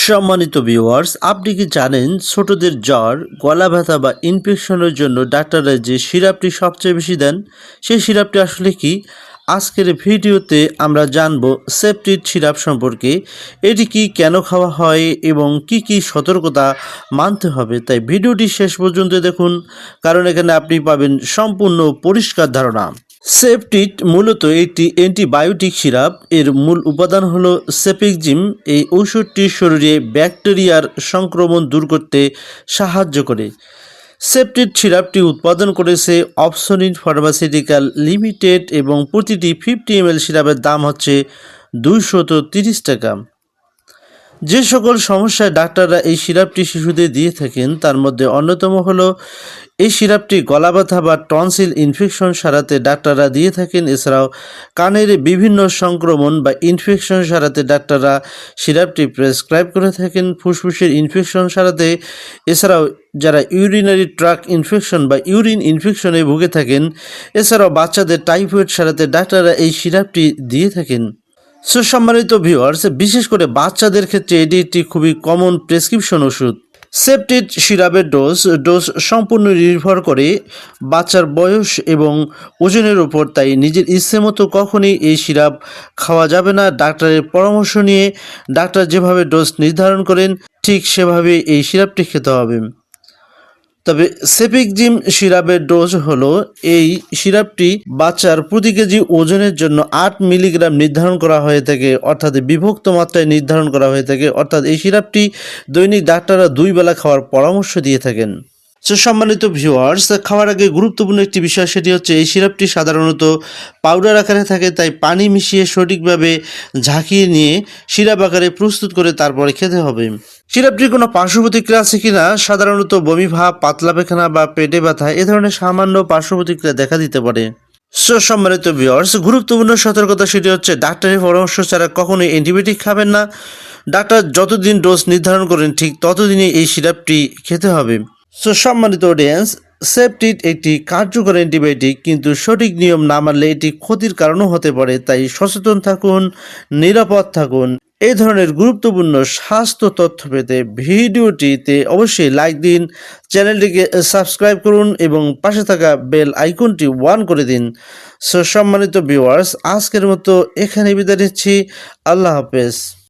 সম্মানিত ভিউয়ার্স, আপনি কি জানেন ছোটদের জ্বর, গলা ব্যথা বা ইনফেকশনের জন্য ডাক্তাররা যে সিরাপটি সবচেয়ে বেশি দেন, সেই সিরাপটি আসলে কি? আজকের ভিডিওতে আমরা জানব সেপটিড সিরাপ সম্পর্কে। এটি কি, কেন খাওয়া হয় এবং কি কি সতর্কতা মানতে হবে। তাই ভিডিওটি শেষ পর্যন্ত দেখুন, কারণ এখানে আপনি পাবেন সম্পূর্ণ পরিষ্কার ধারণা। সেপটিড মূলত একটি অ্যান্টিবায়োটিক সিরাপ। এর মূল উপাদান হলো সেপিকজিম। এই ঔষধটি শরীরে ব্যাকটেরিয়ার সংক্রমণ দূর করতে সাহায্য করে। সেপটিড সিরাপটি উৎপাদন করেছে অপসনিন ফার্মাসিউটিক্যাল লিমিটেড এবং প্রতিটি 50 ml সিরাপের দাম হচ্ছে 230 টাকা। যে সকল সমস্যায় ডাক্তাররা এই সিরাপটি শিশুদের দিয়ে থাকেন তার মধ্যে অন্যতম হলো এই সিরাপটি গলা ব্যথা বা টনসিল ইনফেকশন সারাতে ডাক্তাররা দিয়ে থাকেন। এছাড়াও কানের বিভিন্ন সংক্রমণ বা ইনফেকশন সারাতে ডাক্তাররা সিরাপটি প্রেসক্রাইব করে থাকেন। ফুসফুসের ইনফেকশন সারাতে, এছাড়াও যারা ইউরিনারি ট্র্যাক্ট ইনফেকশন বা ইউরিন ইনফেকশনে ভুগে থাকেন, এছাড়াও বাচ্চাদের টাইফয়েড সারাতে ডাক্তাররা এই সিরাপটি দিয়ে থাকেন। সম্মানিত ভিউয়ার্স, বিশেষ করে বাচ্চাদের ক্ষেত্রে এটি একটি খুবই কমন প্রেসক্রিপশন ওষুধ। সেপটিড সিরাপের ডোজ সম্পূর্ণ নির্ভর করে বাচ্চার বয়স এবং ওজনের উপর। তাই নিজের ইচ্ছে মতো কখনই এই সিরাপ খাওয়া যাবে না। ডাক্তারের পরামর্শ নিয়ে ডাক্তার যেভাবে ডোজ নির্ধারণ করেন ঠিক সেভাবে এই সিরাপটি খেতে হবে। তবে সেপিকজিম সিরাপের ডোজ হলো, এই সিরাপটি বাচ্চার প্রতি কেজি ওজনের জন্য 8 মিলিগ্রাম নির্ধারণ করা হয়ে থাকে, অর্থাৎ বিভক্ত মাত্রায় নির্ধারণ করা হয়ে থাকে। অর্থাৎ এই সিরাপটি দৈনিক ডাক্তাররা 2 বেলা খাওয়ার পরামর্শ দিয়ে থাকেন। সম্মানিত ভিউয়ার্স, খাওয়ার আগে গুরুত্বপূর্ণ একটি বিষয়, সেটি হচ্ছে এই সিরাপটি সাধারণত পাউডার আকারে থাকে। তাই পানি মিশিয়ে সঠিকভাবে ঝাঁকিয়ে নিয়ে সিরাপ আকারে প্রস্তুত করে তারপরে খেতে হবে। সিরাপটির কোনো পার্শ্ব প্রতিক্রিয়া আছে কিনা? সাধারণত বমি ভাব, পাতলা পায়খানা বা পেটে ব্যথা এ ধরনের সামান্য পার্শ্ব প্রতিক্রিয়া দেখা দিতে পারে। সম্মানিত ভিউয়ার্স, গুরুত্বপূর্ণ সতর্কতা সেটি হচ্ছে ডাক্তারের পরামর্শ ছাড়া কখনোই অ্যান্টিবায়োটিক খাবেন না। ডাক্তার যতদিন ডোজ নির্ধারণ করেন ঠিক ততদিনই এই সিরাপটি খেতে হবে। সম্মানিত অডিয়েন্স, সেপটিড একটি কার্যকর অ্যান্টিবায়োটিক, কিন্তু সঠিক নিয়ম না মানলে এটি ক্ষতির কারণও হতে পারে। তাই সচেতন থাকুন, নিরাপদ থাকুন। এই ধরনের গুরুত্বপূর্ণ স্বাস্থ্য তথ্য পেতে ভিডিওটিতে অবশ্যই লাইক দিন, চ্যানেলটিকে সাবস্ক্রাইব করুন এবং পাশে থাকা বেল আইকনটি অন করে দিন। সম্মানিত ভিউয়ার্স, আজকের মতো এখানে বিদায় নিচ্ছি। আল্লাহ হাফেজ।